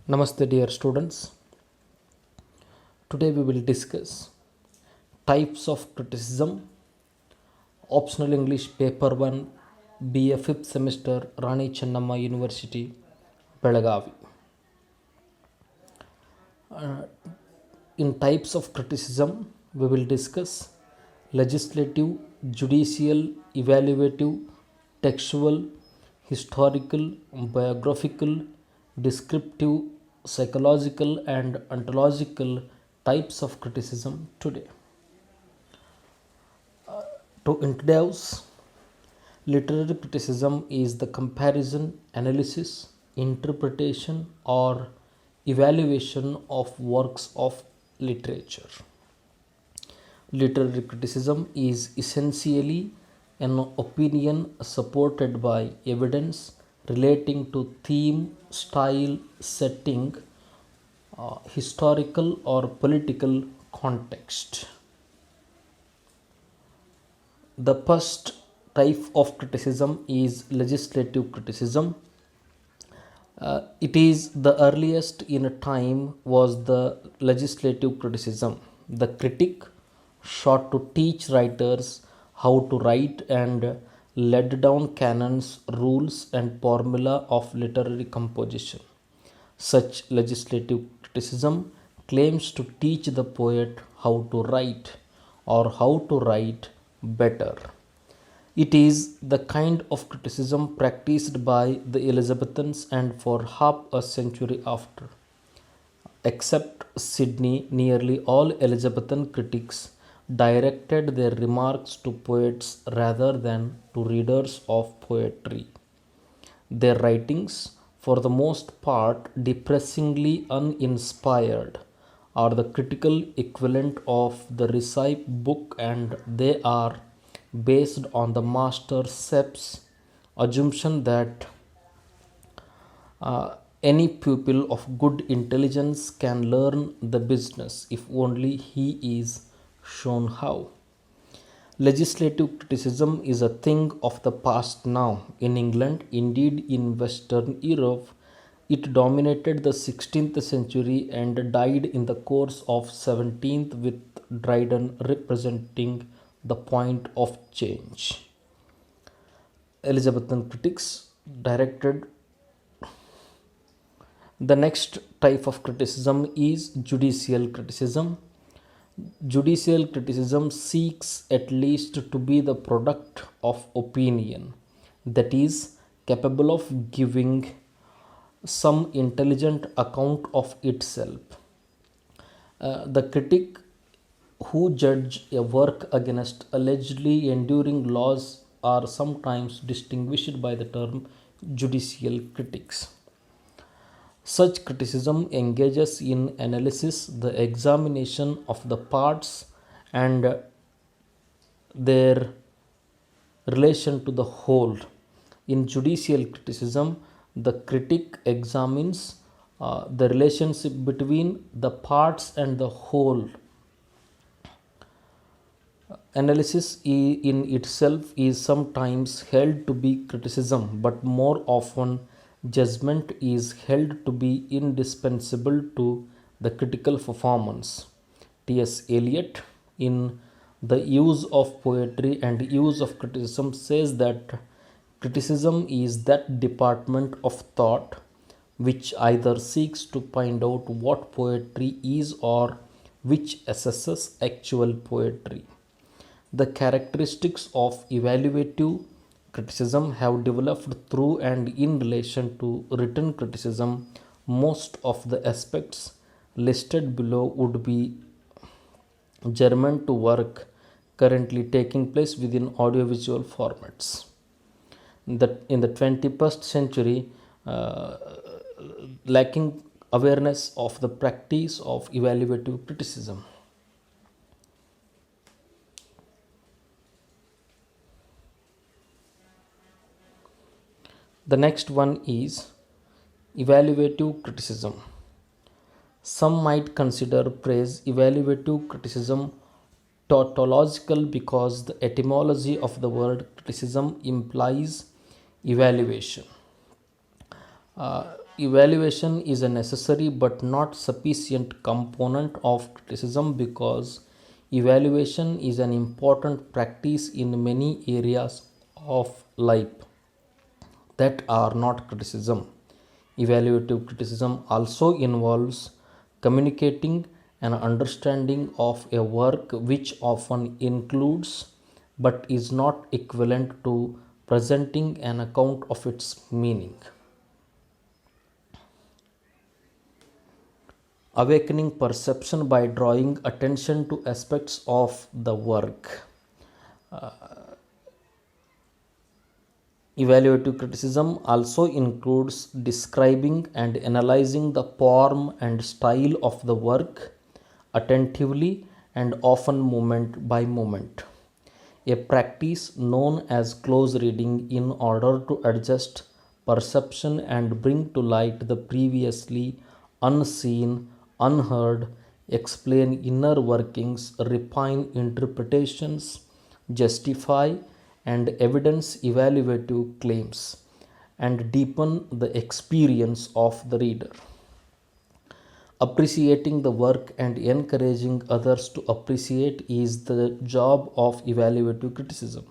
Namaste, dear students. Today we will discuss types of criticism, optional English paper 1, BA 5th semester, Rani Chennamma University, Belagavi. In types of criticism, we will discuss legislative, judicial, evaluative, textual, historical, biographical, descriptive, psychological, and ontological types of criticism today. To introduce, literary criticism is the comparison, analysis, interpretation, or evaluation of works of literature. Literary criticism is essentially an opinion supported by evidence relating to theme, style, setting, historical or political context. The first type of criticism is legislative criticism. It is the earliest in time was the legislative criticism. The critic sought to teach writers how to write and laid down canons, rules, and formula of literary composition. Such legislative criticism claims to teach the poet how to write or how to write better. It is the kind of criticism practiced by the Elizabethans and for half a century after. Except Sydney, nearly all Elizabethan critics directed their remarks to poets rather than to readers of poetry. Their writings, for the most part depressingly uninspired, are the critical equivalent of the recipe book, and they are based on the master Sepp's assumption that any pupil of good intelligence can learn the business if only he is shown how. Legislative criticism is a thing of the past now. In England, indeed in Western Europe, it dominated the 16th century and died in the course of 17th, with Dryden representing the point of change. Elizabethan critics directed. The next type of criticism is judicial criticism. Judicial criticism seeks at least to be the product of opinion, that is, capable of giving some intelligent account of itself. The critic who judge a work against allegedly enduring laws are sometimes distinguished by the term judicial critics. Such criticism engages in analysis, the examination of the parts and their relation to the whole. In judicial criticism, the critic examines the relationship between the parts and the whole. Analysis in itself is sometimes held to be criticism, but more often judgment is held to be indispensable to the critical performance. T.S. Eliot, in The Use of Poetry and Use of Criticism, says that criticism is that department of thought which either seeks to find out what poetry is or which assesses actual poetry. The characteristics of evaluative criticism have developed through and in relation to written criticism. Most of the aspects listed below would be germane to work currently taking place within audiovisual formats. In the 21st century, lacking awareness of the practice of evaluative criticism. The next one is evaluative criticism. Some might consider praise evaluative criticism tautological because the etymology of the word criticism implies evaluation. Evaluation is a necessary but not sufficient component of criticism because evaluation is an important practice in many areas of life that are not criticism. Evaluative criticism also involves communicating an understanding of a work which often includes but is not equivalent to presenting an account of its meaning. Awakening perception by drawing attention to aspects of the work. Evaluative criticism also includes describing and analyzing the form and style of the work attentively and often moment by moment. A practice known as close reading in order to adjust perception and bring to light the previously unseen, unheard, explain inner workings, refine interpretations, justify and evidence evaluative claims, and deepen the experience of the reader. Appreciating the work and encouraging others to appreciate is the job of evaluative criticism.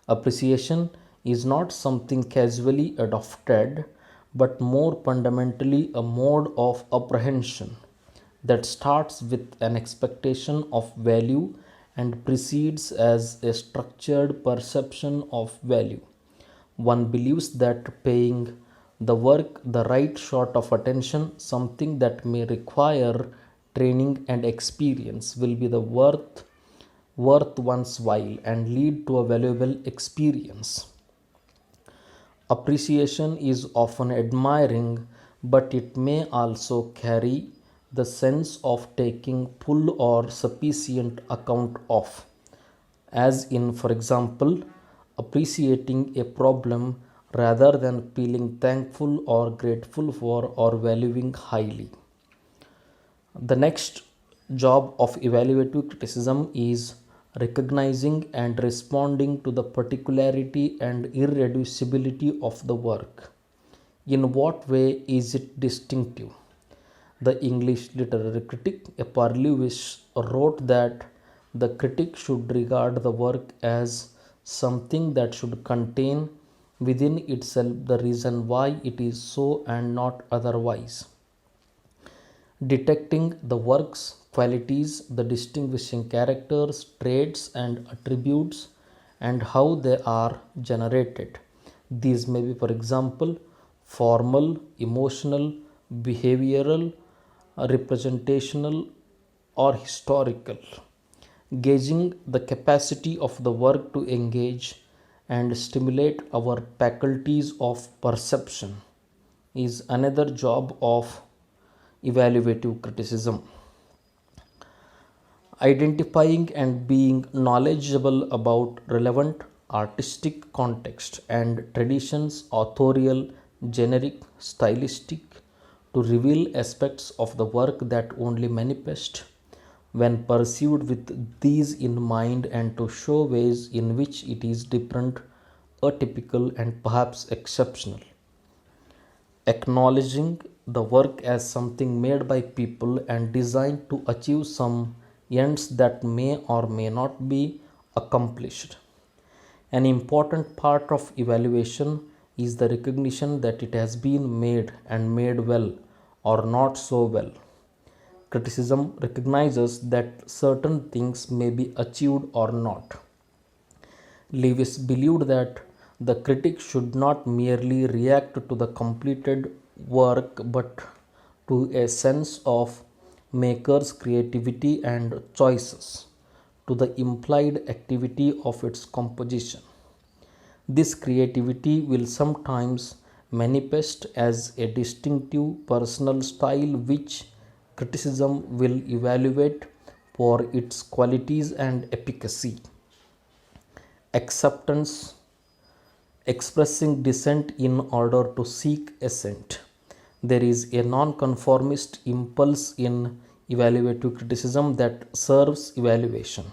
Appreciation is not something casually adopted, but more fundamentally a mode of apprehension that starts with an expectation of value and precedes as a structured perception of value. One believes that paying the work the right sort of attention, something that may require training and experience, will be the worth one's while and lead to a valuable experience. Appreciation is often admiring, but it may also carry the sense of taking full or sufficient account of, as in, for example, appreciating a problem rather than feeling thankful or grateful for or valuing highly. The next job of evaluative criticism is recognizing and responding to the particularity and irreducibility of the work. In what way is it distinctive? The English literary critic A.R. Lewis wrote that the critic should regard the work as something that should contain within itself the reason why it is so and not otherwise. Detecting the work's qualities, the distinguishing characters, traits, and attributes, and how they are generated. These may be, for example, formal, emotional, behavioral, representational, or historical. Gauging the capacity of the work to engage and stimulate our faculties of perception is another job of evaluative criticism. Identifying and being knowledgeable about relevant artistic context and traditions, authorial, generic, stylistic, to reveal aspects of the work that only manifest when pursued with these in mind and to show ways in which it is different, atypical, and perhaps exceptional. Acknowledging the work as something made by people and designed to achieve some ends that may or may not be accomplished. An important part of evaluation is the recognition that it has been made and made well or not so well. Criticism recognizes that certain things may be achieved or not. Lewis believed that the critic should not merely react to the completed work but to a sense of maker's creativity and choices, to the implied activity of its composition. This creativity will sometimes manifest as a distinctive personal style which criticism will evaluate for its qualities and efficacy. Acceptance, expressing dissent in order to seek assent. There is a nonconformist impulse in evaluative criticism that serves evaluation.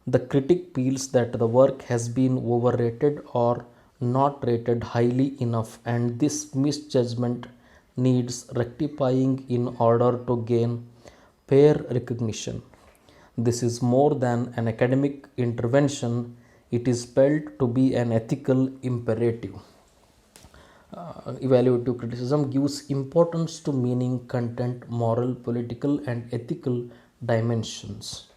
The critic feels that the work has been overrated or not rated highly enough, and this misjudgment needs rectifying in order to gain peer recognition. This is more than an academic intervention, it is felt to be an ethical imperative. Evaluative criticism gives importance to meaning, content, moral, political, and ethical dimensions.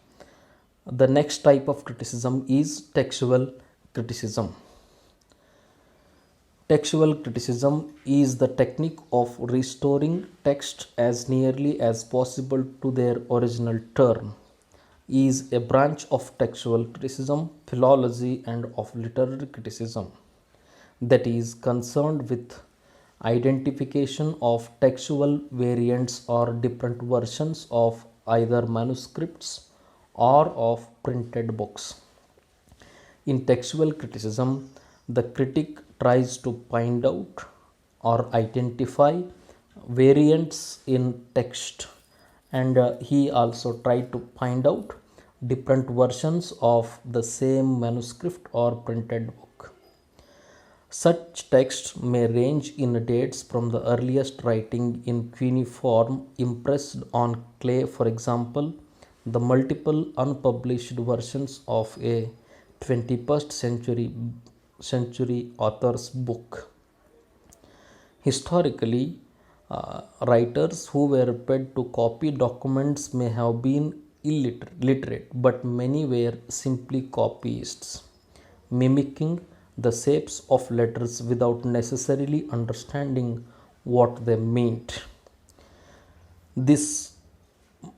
The next type of criticism is textual criticism. Textual criticism is the technique of restoring text as nearly as possible to their original term. Is a branch of textual criticism, philology, and of literary criticism that is concerned with identification of textual variants or different versions of either manuscripts or of printed books. In textual criticism, the critic tries to find out or identify variants in text, and he also tried to find out different versions of the same manuscript or printed book. Such texts may range in dates from the earliest writing in cuneiform impressed on clay, for example, the multiple unpublished versions of a 21st century author's book. Historically, writers who were paid to copy documents may have been illiterate, but many were simply copyists, mimicking the shapes of letters without necessarily understanding what they meant. This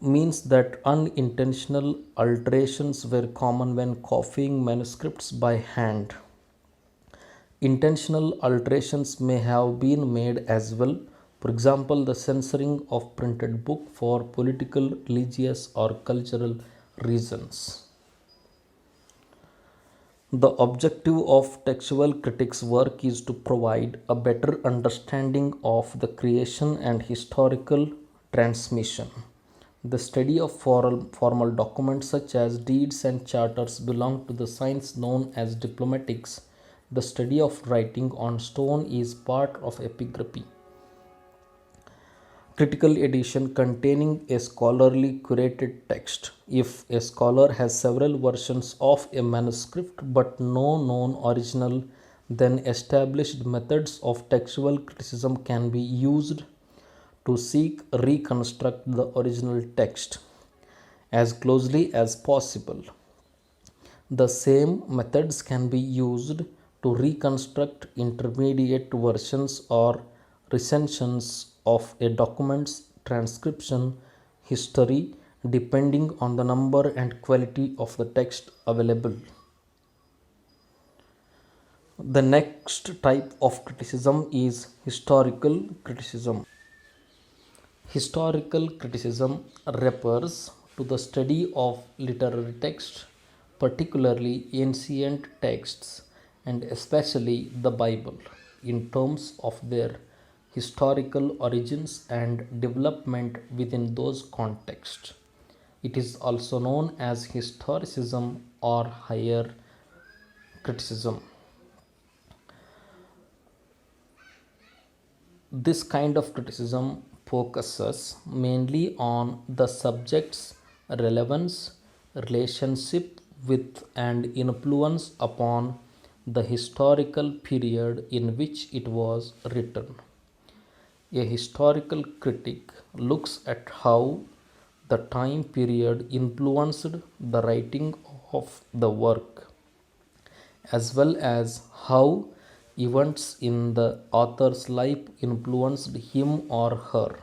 means that unintentional alterations were common when copying manuscripts by hand. Intentional alterations may have been made as well. For example, the censoring of printed book for political, religious, or cultural reasons. The objective of textual critics' work is to provide a better understanding of the creation and historical transmission. The study of formal documents such as deeds and charters belong to the science known as diplomatics. The study of writing on stone is part of epigraphy. Critical edition containing a scholarly curated text. If a scholar has several versions of a manuscript but no known original, then established methods of textual criticism can be used to seek reconstruct the original text as closely as possible. The same methods can be used to reconstruct intermediate versions or recensions of a document's transcription history depending on the number and quality of the text available. The next type of criticism is historical criticism. Historical criticism refers to the study of literary texts, particularly ancient texts and especially the Bible, in terms of their historical origins and development within those contexts. It is also known as historicism or higher criticism. This kind of criticism focuses mainly on the subject's relevance, relationship with, and influence upon the historical period in which it was written. A historical critic looks at how the time period influenced the writing of the work, as well as how events in the author's life influenced him or her.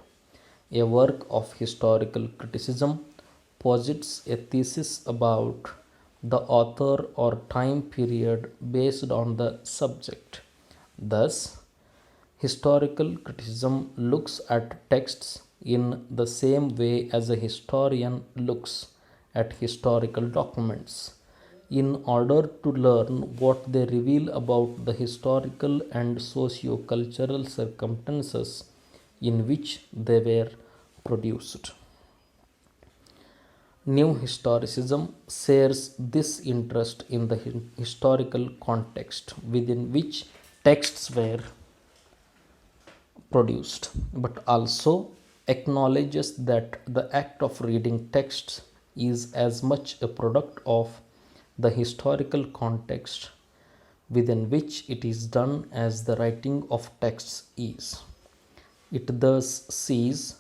A work of historical criticism posits a thesis about the author or time period based on the subject. Thus, historical criticism looks at texts in the same way as a historian looks at historical documents in order to learn what they reveal about the historical and socio-cultural circumstances in which they were produced. New historicism shares this interest in the historical context within which texts were produced, but also acknowledges that the act of reading texts is as much a product of the historical context within which it is done as the writing of texts is. It thus sees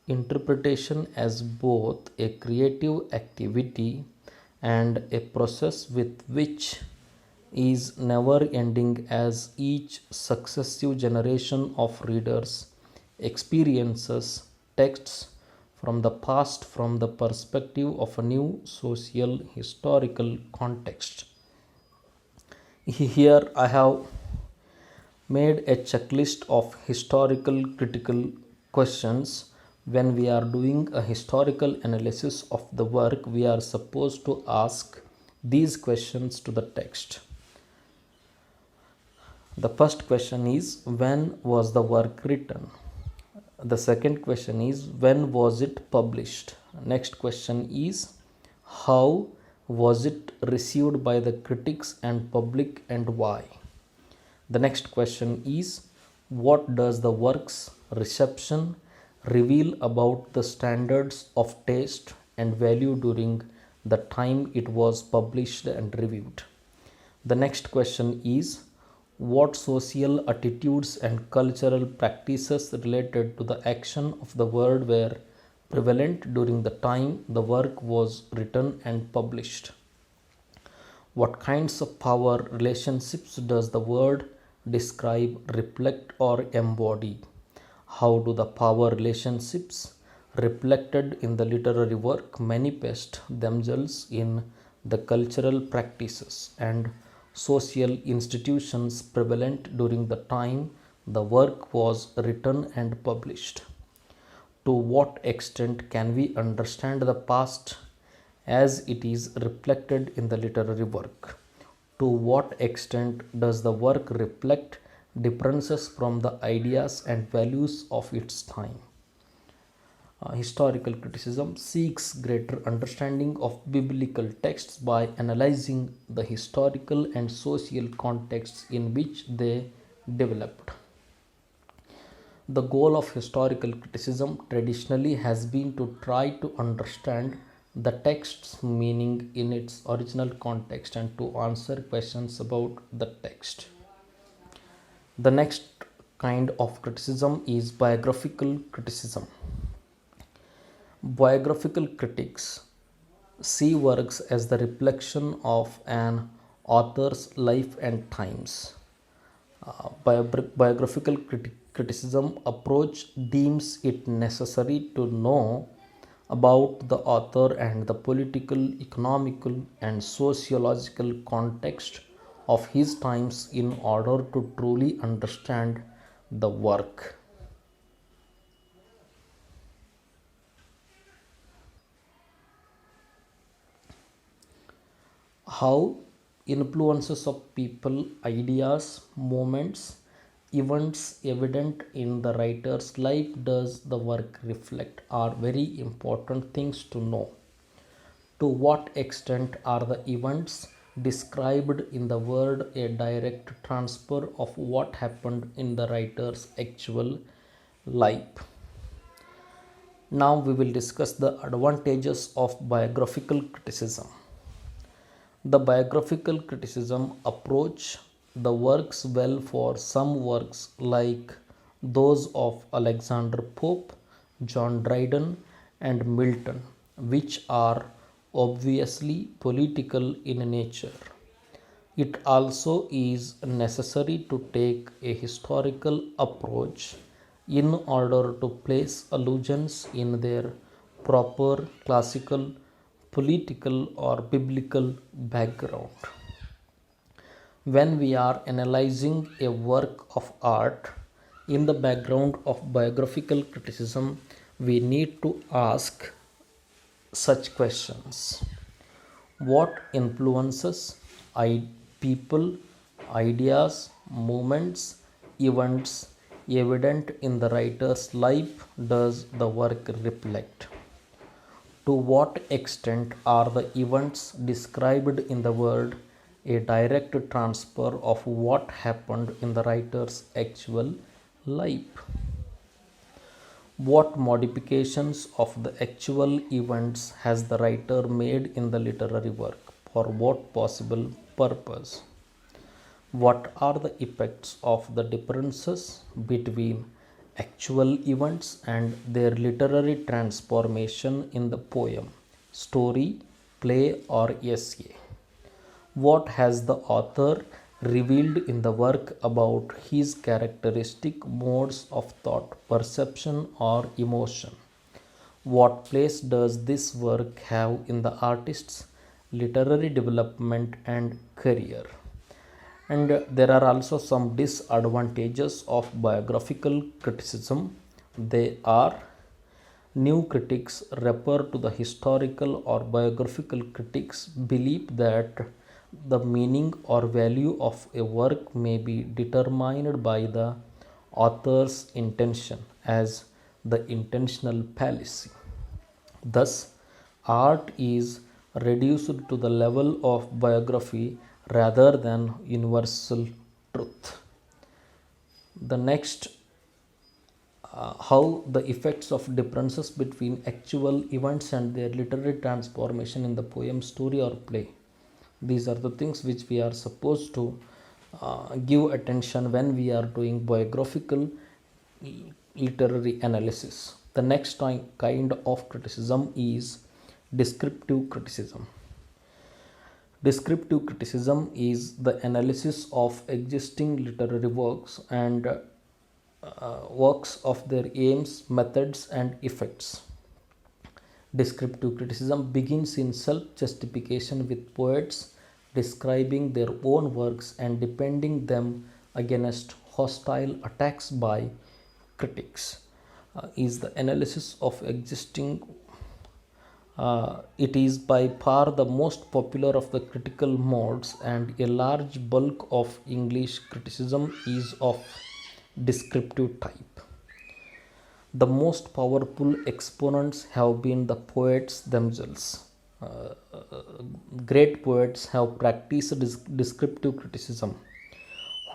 interpretation as both a creative activity and a process with which is never ending as each successive generation of readers experiences texts from the past from the perspective of a new social historical context. Here I have made a checklist of historical critical questions. When we are doing a historical analysis of the work, we are supposed to ask these questions to the text. The first question is, when was the work written? The second question is, when was it published? Next question is, how was it received by the critics and public and why? The next question is, what does the work's reception reveal about the standards of taste and value during the time it was published and reviewed? The next question is, what social attitudes and cultural practices related to the action of the word were prevalent during the time the work was written and published? What kinds of power relationships does the word describe, reflect, or embody? How do the power relationships reflected in the literary work manifest themselves in the cultural practices and social institutions prevalent during the time the work was written and published? To what extent can we understand the past as it is reflected in the literary work? To what extent does the work reflect differences from the ideas and values of its time? Historical criticism seeks greater understanding of biblical texts by analyzing the historical and social contexts in which they developed. The goal of historical criticism traditionally has been to try to understand the text's meaning in its original context and to answer questions about the text. The next kind of criticism is biographical criticism. Biographical critics see works as the reflection of an author's life and times. Biographical criticism approach deems it necessary to know about the author and the political, economical, and sociological context of his times in order to truly understand the work. How influences of people, ideas, moments, events evident in the writer's life does the work reflect are very important things to know. To what extent are the events described in the word a direct transfer of what happened in the writer's actual life? Now we will discuss the advantages of biographical criticism. The biographical criticism approach the works well for some works like those of Alexander Pope, John Dryden, and Milton, which are obviously political in nature. It also is necessary to take a historical approach in order to place allusions in their proper classical, political, or biblical background. When we are analyzing a work of art in the background of biographical criticism, we need to ask such questions. What influences people, ideas, movements, events evident in the writer's life does the work reflect? To what extent are the events described in the word a direct transfer of what happened in the writer's actual life? What modifications of the actual events has the writer made in the literary work? For what possible purpose? What are the effects of the differences between actual events and their literary transformation in the poem, story, play, or essay? What has the author revealed in the work about his characteristic modes of thought, perception, or emotion? What place does this work have in the artist's literary development and career? And there are also some disadvantages of biographical criticism. They are: new critics refer to the historical or biographical critics' belief that the meaning or value of a work may be determined by the author's intention as the intentional fallacy. Thus, art is reduced to the level of biography rather than universal truth. The next, how the effects of differences between actual events and their literary transformation in the poem, story, or play. These are the things which we are supposed to give attention when we are doing biographical literary analysis. The next kind of criticism is descriptive criticism. Descriptive criticism is the analysis of existing literary works and works of their aims, methods, and effects. Descriptive criticism begins in self justification with poets describing their own works and defending them against hostile attacks by critics. Is the analysis of existing it is by far the most popular of the critical modes, and a large bulk of English criticism is of descriptive type. The most powerful exponents have been the poets themselves. Great poets have practiced descriptive criticism,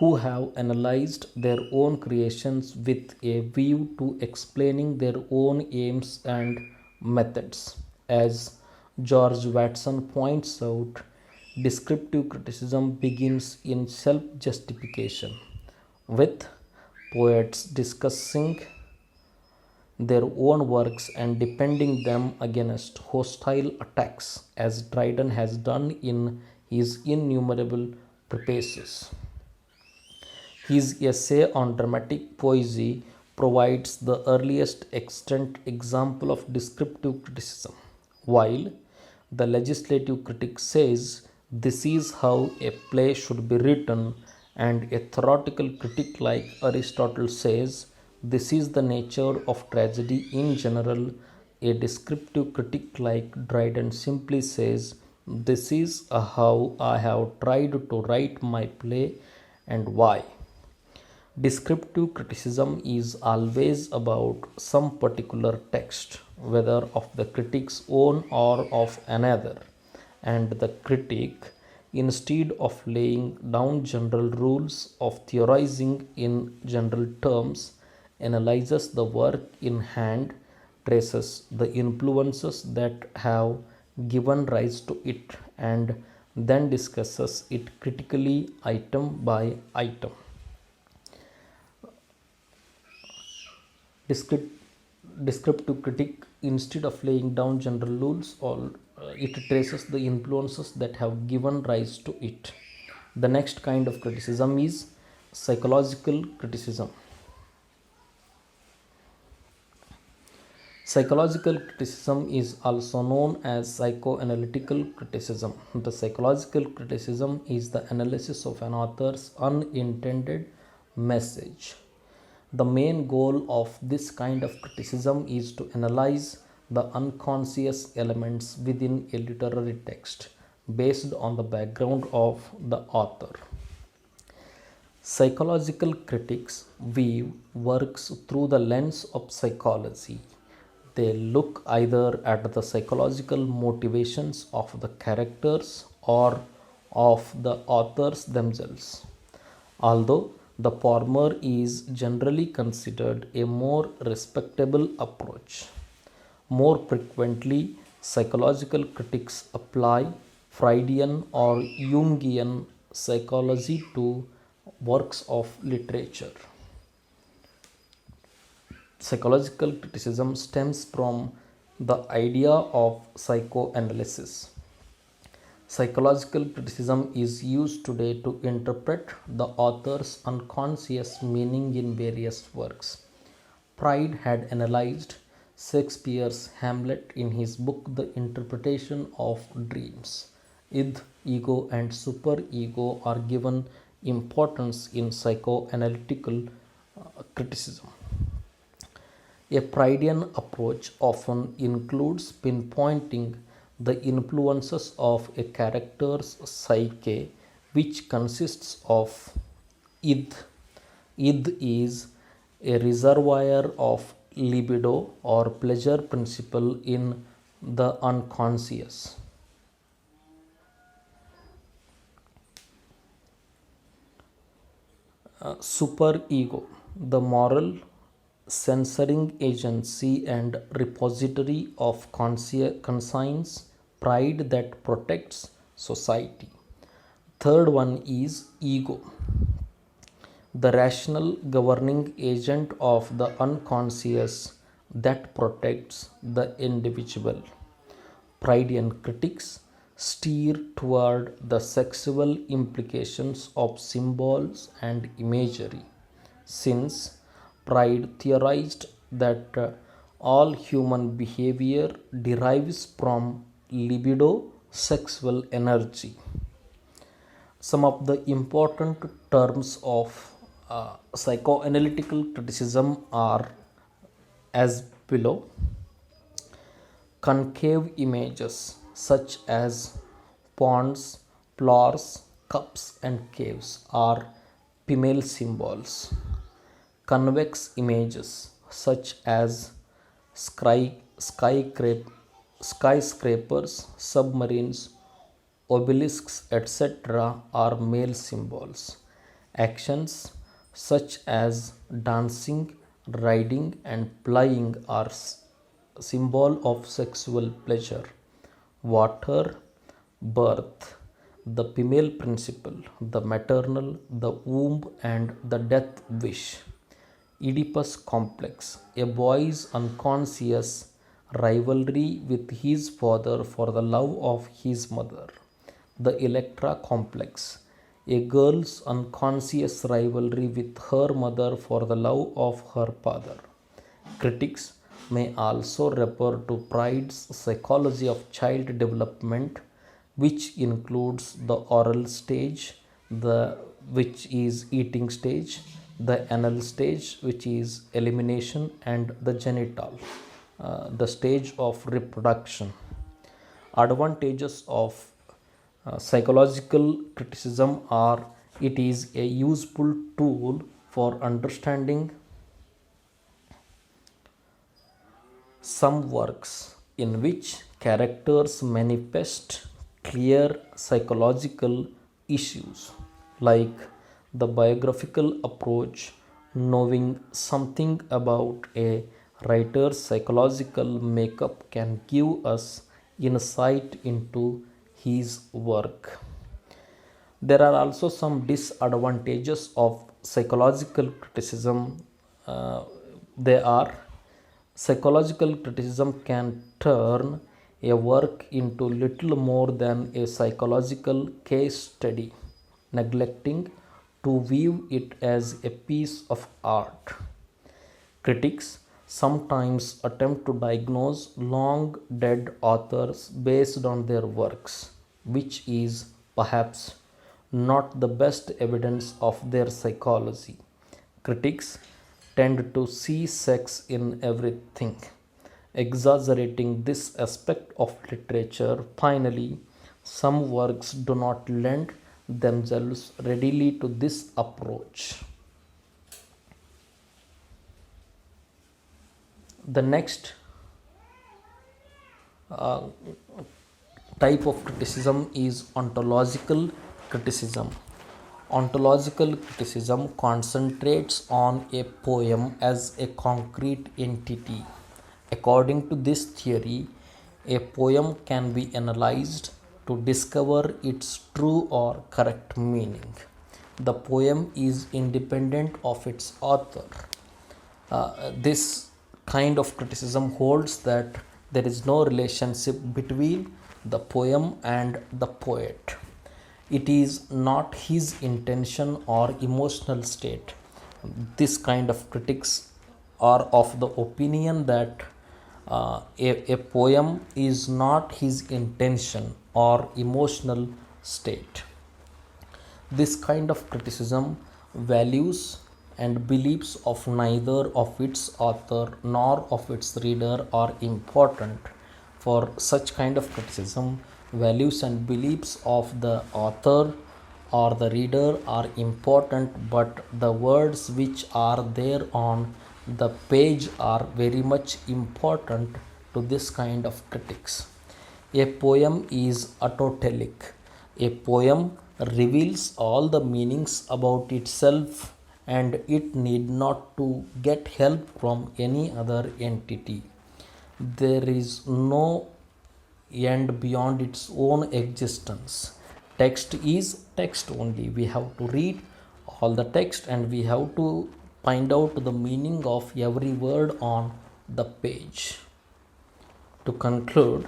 who have analyzed their own creations with a view to explaining their own aims and methods. As George Watson points out, descriptive criticism begins in self justification, with poets discussing their own works and defending them against hostile attacks, as Dryden has done in his innumerable prefaces. His essay on dramatic poesy provides the earliest extant example of descriptive criticism, while the legislative critic says this is how a play should be written, and a theoretical critic like Aristotle says this is the nature of tragedy in general. A descriptive critic like Dryden simply says this is how I have tried to write my play and why. Descriptive criticism is always about some particular text, whether of the critic's own or of another, and the critic, instead of laying down general rules of theorizing in general terms, analyzes the work in hand, traces the influences that have given rise to it, and then discusses it critically item by item. Descriptive critic, instead of laying down general rules, or it traces the influences that have given rise to it. The next kind of criticism is psychological criticism. Psychological criticism is also known as psychoanalytical criticism. The psychological criticism is the analysis of an author's unintended message. The main goal of this kind of criticism is to analyze the unconscious elements within a literary text based on the background of the author. Psychological critics view works through the lens of psychology. They look either at the psychological motivations of the characters or of the authors themselves. Although the former is generally considered a more respectable approach, more frequently psychological critics apply Freudian or Jungian psychology to works of literature. Psychological criticism stems from the idea of psychoanalysis. Psychological criticism is used today to interpret the author's unconscious meaning in various works. Pride had analyzed Shakespeare's Hamlet in his book The Interpretation of Dreams. Id, ego, and superego are given importance in psychoanalytical criticism. A Freudian approach often includes pinpointing the influences of a character's psyche, which consists of id. Id is a reservoir of libido or pleasure principle in the unconscious. Superego, the moral censoring agency and repository of conscience, pride that protects society. Third one is ego, the rational governing agent of the unconscious that protects the individual. Freudian critics steer toward the sexual implications of symbols and imagery, since Freud theorized that all human behavior derives from libido, sexual energy. Some of the important terms of psychoanalytical criticism are as below. Concave images such as ponds, flowers, cups, and caves are female symbols. Convex images such as skyscrapers, submarines, obelisks, etc., are male symbols. Actions such as dancing, riding, and flying are symbol of sexual pleasure. Water, birth, the female principle, the maternal, the womb, and the death wish. Oedipus complex, a boy's unconscious rivalry with his father for the love of his mother. The Electra complex, a girl's unconscious rivalry with her mother for the love of her father. Critics may also refer to Freud's psychology of child development, which includes the oral stage, the which is eating stage, the anal stage, which is elimination, and the genital, the stage of reproduction. Advantages of psychological criticism are: it is a useful tool for understanding some works in which characters manifest clear psychological issues, like the biographical approach. Knowing something about a writer's psychological makeup can give us insight into his work. There are also some disadvantages of psychological criticism. They are: psychological criticism can turn a work into little more than a psychological case study, neglecting to view it as a piece of art. Critics sometimes attempt to diagnose long dead authors based on their works, which is perhaps not the best evidence of their psychology. Critics tend to see sex in everything, exaggerating this aspect of literature. Finally, some works do not lend themselves readily to this approach. The next uh, type of criticism is ontological criticism. Ontological criticism concentrates on a poem as a concrete entity. According to this theory, a poem can be analyzed to discover its true or correct meaning. The poem is independent of its author. This kind of criticism holds that there is no relationship between the poem and the poet. It is not his intention or emotional state. This kind of critics are of the opinion that a poem is not his intention or emotional state. This kind of criticism values and beliefs of neither of its author nor of its reader are important. For such kind of criticism, values and beliefs of the author or the reader are important, but the words which are there on the page are very much important to this kind of critics. A poem is autotelic. A poem reveals all the meanings about itself and it need not to get help from any other entity. There is no end beyond its own existence. Text is text only. We have to read all the text and we have to find out the meaning of every word on the page. To conclude,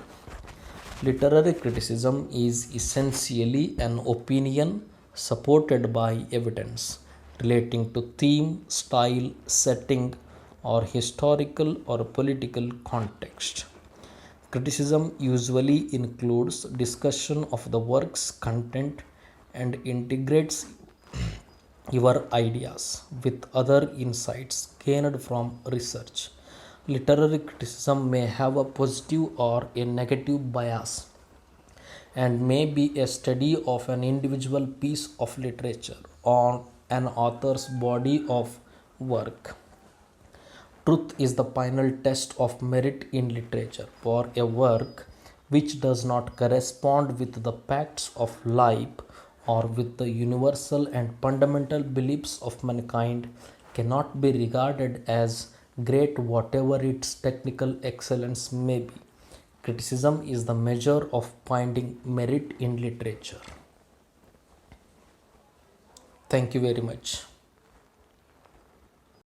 literary criticism is essentially an opinion supported by evidence relating to theme, style, setting, or historical or political context. Criticism usually includes discussion of the work's content and integrates your ideas with other insights gained from research. Literary criticism may have a positive or a negative bias and may be a study of an individual piece of literature or an author's body of work. Truth is the final test of merit in literature. For a work which does not correspond with the facts of life or with the universal and fundamental beliefs of mankind cannot be regarded as great, whatever its technical excellence may be. Criticism is the measure of finding merit in literature. Thank you very much.